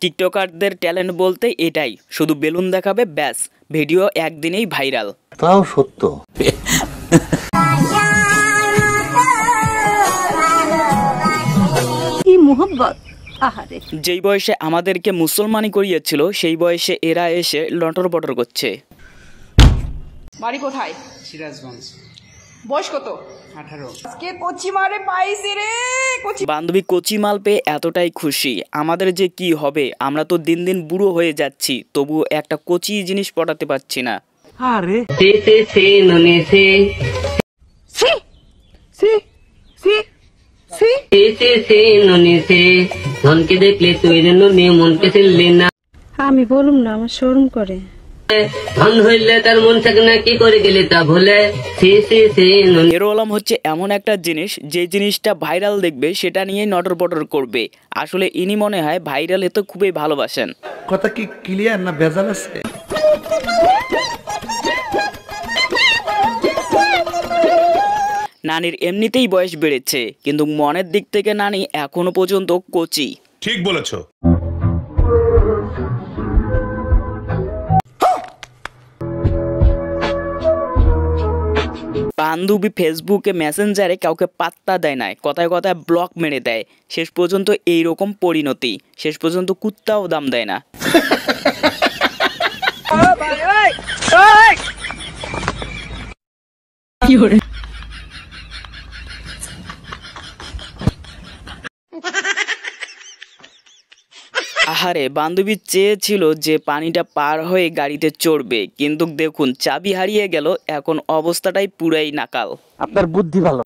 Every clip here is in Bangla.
টিকটকারদের ট্যালেন্ট বলতে এটাই, শুধু বেলুন দেখাবে ব্যাস, ভিডিও একদিনেই ভাইরাল। তাও সত্য। কি মোহব্বত। যেই বয়সে আমাদেরকে মুসলমানি করিয়েছিল সেই বয়সে এরা এসে লটর বটর করছে। বাড়ি কোথায়? সিরাজগঞ্জ। বয়স কত? 18। আজকে কচি মারে পাইছি রে। বান্ধবী কচি মাল পেয়ে এতটাই খুশি, আমাদের যে কি হবে, আমরা তো দিন দিন বুড়ো হয়ে যাচ্ছি, তবু একটা কচি জিনিস পটাতে পারছি না। আরে আমি বলুম না, আমার শরম করে। ধন হইলে তার মন থাকে না, কি করে গেলে তা ভুলে। হিরো আলম হচ্ছে এমন একটা জিনিস, যে জিনিসটা ভাইরাল দেখবে সেটা নিয়ে নটর বটর করবে। আসলে ইনি মনে হয় ভাইরাল হতে খুবই ভালোবাসেন। কথা কি ক্লিয়ার না ভেজাল আছে? নানির এমনিতেই বয়স বেড়েছে, কিন্তু মনের দিক থেকে নানি এখনো পর্যন্ত কচি। ঠিক বলেছো। বান্ধবী ফেসবুকে মেসেঞ্জারে কাউকে পাত্তা দেয় না, কথায় কথায় ব্লক মেরে দেয়, শেষ পর্যন্ত এইরকম পরিণতি, শেষ পর্যন্ত কুত্তাও দাম দেয় না। আহারে, বান্ধবী চেয়েছিল যে পানিটা পার হয়ে গাড়িতে চড়বে, কিন্তু দেখুন চাবি হারিয়ে গেল, এখন অবস্থাটাই পুরাই নাকাল। আপনার বুদ্ধি ভালো।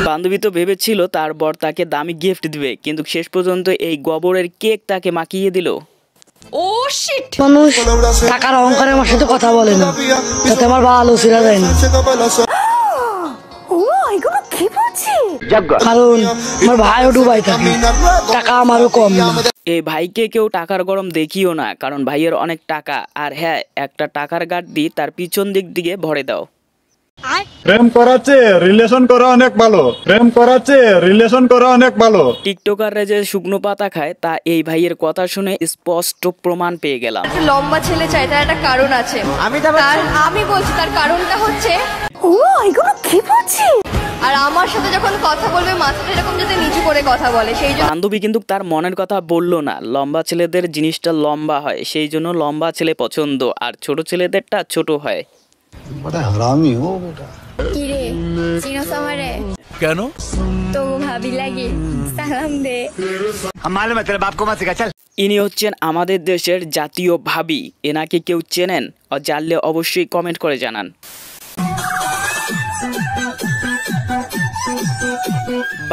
বান্ধবী তো ভেবেছিল তার বর তাকে দামি গিফট দিবে, কিন্তু শেষ পর্যন্ত এই গোবরের কেক তাকে মাখিয়ে দিল। ও শিট। মানুষ টাকার অহংকারে আমার সাথে কথা বলে না, তাতে আমার ভালো ছিলা যায় না। কারণ আমার ভাইও ডুবাই থাকে, টাকা আমারও কম না। এই ভাইকে কেউ টাকার গরম দেখিও না, কারণ ভাইয়ের অনেক টাকা। আর হ্যাঁ, একটা টাকার গাড়ি তার পিছন দিক দিকে ভরে দাও। প্রেম করাচ্ছে রিলেশন করা অনেক ভালো, প্রেম করাচ্ছে রিলেশন করা অনেক ভালো। টিকটকাররা যে শুকনো পাতা খায় তা এই ভাইয়ের কথা শুনে স্পষ্ট প্রমাণ পেয়ে গেলাম। লম্বা ছেলে চাই, তার একটা কারণ আছে। আমি বলছি তার কারণটা হচ্ছে ও এগুলো কি বলছি। আর আমার সাথে যখন কথা বলবে মাথাটা এরকম যাতে নিচু করে কথা বলে, সেই জন্য। বান্ধবী কিন্তু তার মনের কথা বললো না, লম্বা ছেলেদের জিনিসটা লম্বা হয়, সেই জন্য লম্বা ছেলে পছন্দ, আর ছোট ছেলেদেরটা ছোট হয়। বড় হারামি হো বেটা। কি রে চিনোস আমারে? কেন? তো ভাবি লাগি সালাম দে। আমার মা তেরে বাপ কো মা সিখা চল। ইনি হচ্ছেন আমাদের দেশের জাতীয় ভাবি। এনাকে কেউ চেনেন? আর জানলে অবশ্যই কমেন্ট করে জানান।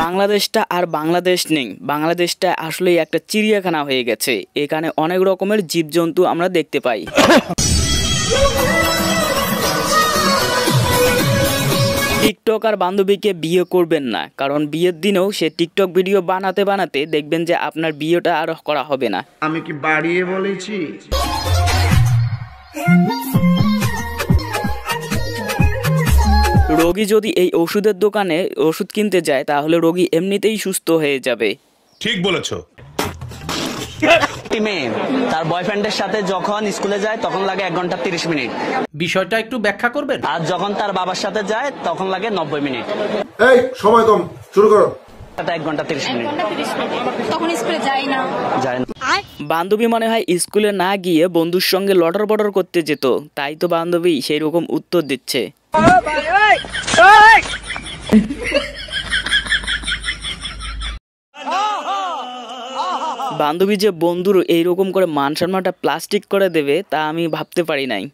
বাংলাদেশটা আর বাংলাদেশ নেই, বাংলাদেশটা আসলেই একটা চিড়িয়াখানা হয়ে গেছে। এখানে অনেক রকমের জীবজন্তু আমরা দেখতে পাই। টিকটক আর বান্ধবীকে বিয়ে করবেন না, কারণ বিয়ের দিনেও সে টিকটক ভিডিও বানাতে বানাতে দেখবেন যে আপনার বিয়েটা আর করা হবে না। আমি কি বাড়িয়ে বলেছি? রোগী যদি এই ওষুধের দোকানে ওষুধ কিনতে যায়, তাহলে রোগী এমনিতেই সুস্থ হয়ে যাবে। ঠিক বলেছো। তার বয়ফ্রেন্ডের সাথে যখন স্কুলে যায় তখন লাগে 1 ঘন্টা 30 মিনিট। বিষয়টা একটু ব্যাখ্যা করবেন? আর যখন তার বাবার সাথে যায় তখন লাগে 90 মিনিট। এই সময় কম, শুরু করো। 1 ঘন্টা 30 মিনিট। তখন স্কুলে যাই না। যায় না। বান্ধবী মনে হয় স্কুলে না গিয়ে বন্ধুর সঙ্গে লটর বটর করতে যেত, তাই তো বান্ধবী সেই রকম উত্তর দিচ্ছে। বান্ধবী যে বন্ধুর এইরকম করে মান সম্মানটা প্লাস্টিক করে দেবে তা আমি ভাবতে পারি নাই।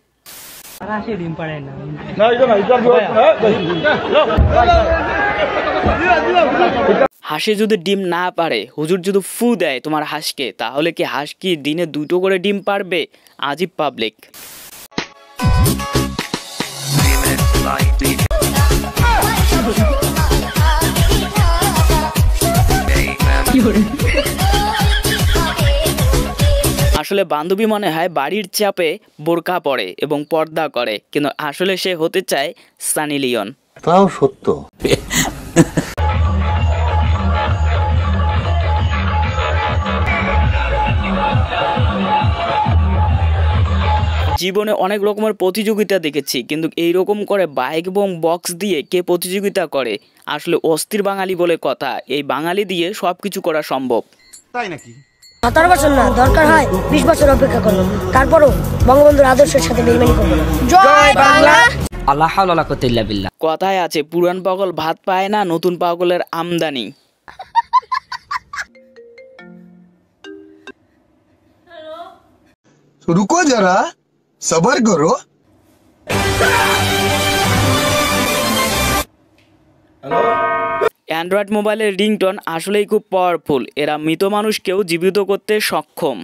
হাঁসে যদি ডিম না পারে, হুজুর যদি ফু দেয় তোমার হাঁসকে, তাহলে কি হাঁস কি দিনে 2টো করে ডিম পারবে? আজীব পাবলিক। আসলে বান্ধবী মনে হয় বাড়ির চাপে বোরকা পরে এবং পর্দা করে, কিন্তু আসলে সে হতে চায় সানি লিওন। তাও সত্য। জীবনে অনেক রকমের প্রতিযোগিতা দেখেছি, কিন্তু এই রকম করে বাইক এবং বক্স দিয়ে কে প্রতিযোগিতা করে? আসলে অস্থির বাঙালি বলে কথা, এই বাঙালি দিয়ে সবকিছু করা সম্ভব। তাই নাকি? 17 বছর না, দরকার হয় 20 বছর অপেক্ষা করবো, তারপরও বঙ্গবন্ধুর আদর্শের সাথে বেইমানি করবো না। জয় বাংলা। আল্লাহ হাওলা ওয়ালা কুওয়াতা ইল্লা বিল্লাহ। কথায় আছে পুরান পাগল ভাত পায় না, নতুন পাগলের আমদানি। रुको जरा सबर करो। অ্যান্ড্রয়েড মোবাইলের রিংটোন আসলেই খুব পাওয়ারফুল, এরা মৃত মানুষকেও জীবিত করতে সক্ষম।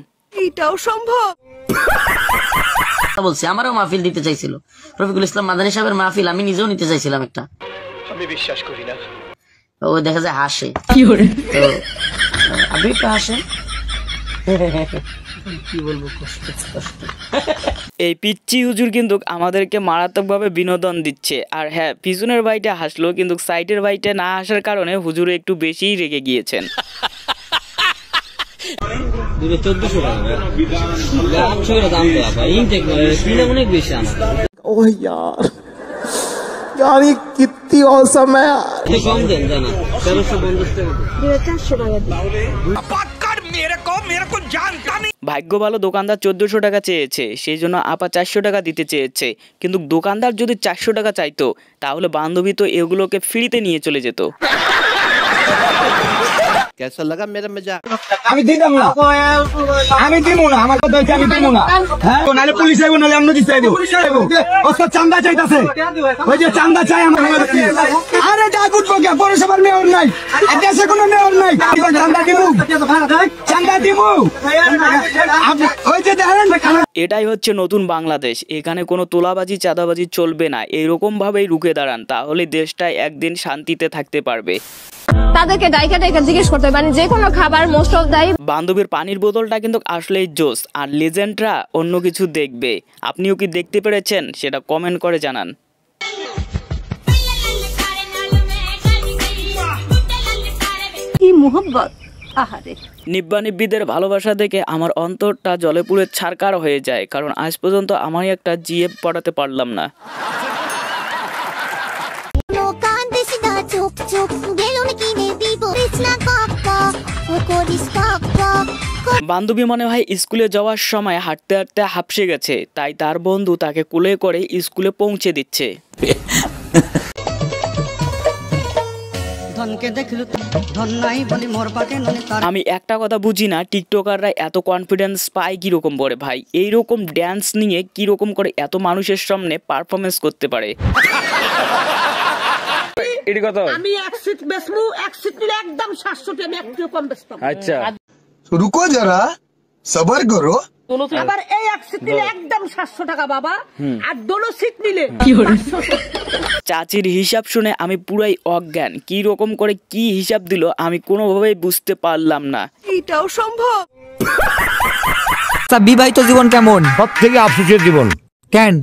এটাও সম্ভব। বলছি আমারও মাহফিল দিতে চাইছিল রফিকুল ইসলাম মাদানী সাহেবের মাহফিল, আমি নিজেও নিতে চাইছিলাম একটা। আমি বিশ্বাস করি না। ও দেখা যায় হাসে, কি করে তো আপনি একটু হাসেন। কি বলবো, কষ্ট। এই পিচ্চি হুজুর কিন্তু আমাদেরকে মারাত্মকভাবে বিনোদন দিচ্ছে। আর হ্যাঁ, পিছনের ভাইটা হাসলো, কিন্তু সাইডের ভাইটা না হাসার কারণে হুজুরে একটু বেশিই রেগে গিয়েছেন। 1400 টাকা দাম দেওয়া ভাই, ইনটেক অনেক বেশি আমার। ओह यार यार ये कितनी औसम है यार। কম দেন জানা 1350 টাকা। 400 টাকা দিই। ভাগ্য ভালো, দোকানদার 1400 টাকা চেয়েছে, সেই জন্য আপা 400 টাকা দিতে চেয়েছে। কিন্তু দোকানদার যদি 400 টাকা চাইতো, তাহলে বান্ধবী তো এগুলোকে ফ্রিতে নিয়ে চলে যেত। कैसा लगा मेरा मजाक? আমি দিতাম না, আমি দিব না, আমার কথা হচ্ছে আমি দিব না। হ্যাঁ, নালে পুলিশ আইবো, নালে আমরা দিতে আইবো। ওস্তাদ চান্দা চাইতাছে, ওই যে চান্দা চাই আমার। আরে ডাক উঠবো কে, পৌরসভার মেয়র নাই, দেশে কোনো মেয়র নাই। চান্দা দিব, চান্দা দিব। ওই যে দেখেন, এটাই হচ্ছে নতুন বাংলাদেশ, এখানে কোনো তোলাবাজি চাঁদাবাজি চলবে না। এরকম ভাবেই রুখে দাঁড়ান, তাহলে দেশটা একদিন শান্তিতে থাকতে পারবে। তাদেরকে ডাইকা ডাইকা জিজ্ঞেস করতে হবে, মানে যে কোনো খাবার মোস্ট অফ দাই। বান্ধবীর পানির বোতলটা কিন্তু আসলেই জোস, আর লেজেন্ডরা অন্য কিছু দেখবে। আপনিও কি দেখতে পেরেছেন সেটা কমেন্ট করে জানান। কি মোহব্বত, আহারে। নিব্বা নিব্বিদের ভালোবাসা দেখে আমার অন্তরটা জলে পুড়ে ছারকার হয়ে যায়, কারণ আজ পর্যন্ত আমারই একটা জিএফ পড়াতে পারলাম না। বান্ধবী মনে হয় স্কুলে যাওয়ার সময় হাঁটতে হাঁটতে হাঁপসে গেছে, তাই তার বন্ধু তাকে কোলে করে স্কুলে পৌঁছে দিচ্ছে। আমি একটা কথা বুঝি না, টিকটকাররা এত কনফিডেন্স পায় কিরকম করে ভাই? এইরকম ড্যান্স নিয়ে কিরকম করে এত মানুষের সামনে পারফরমেন্স করতে পারে? এটি কথা আমি এক সিট বেচমু, এক সিট নিলে একদম 700 টাকা, আমি একটু কম বেচতাম। আচ্ছা, रुको जरा सबर करो। আবার এই এক সিট নিলে একদম 700 টাকা বাবা, আর দোনো সিট নিলে। চাচির হিসাব শুনে আমি পুরাই অজ্ঞান, কি রকম করে কি হিসাব দিল আমি কোনোভাবেই বুঝতে পারলাম না। এটাও সম্ভব। বিবাহিত জীবন কেমন? সব থেকে আফসোসের জীবন। কেন?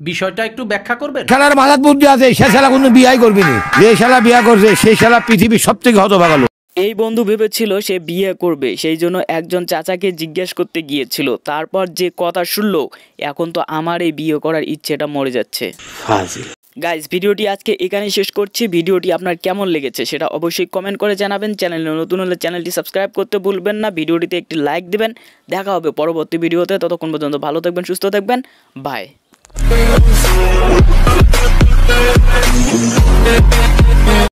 বিষয়টা একটু ব্যাখ্যা করবেন? খেলার মাথার বুদ্ধি আছে, সে শালা কোনো বিয়াই করবি না। যে শালা বিয়া করছে সেই শালা পৃথিবীর সব থেকে হতভাগা। এই বন্ধু ভেবেছিল সে বিয়ে করবে, সেই জন্য একজন চাচাকে জিজ্ঞেস করতে গিয়েছিল। তারপর যে কথা শুনলো, এখন তো আমার এই বিয়ে করার ইচ্ছেটা মরে যাচ্ছে। গাইজ, ভিডিওটি আজকে এখানেই শেষ করছি। ভিডিওটি আপনার কেমন লেগেছে সেটা অবশ্যই কমেন্ট করে জানাবেন। চ্যানেলে নতুন হলে চ্যানেলটি সাবস্ক্রাইব করতে ভুলবেন না। ভিডিওটিতে একটি লাইক দিবেন। দেখা হবে পরবর্তী ভিডিওতে, ততক্ষণ পর্যন্ত ভালো থাকবেন, সুস্থ থাকবেন, বাই।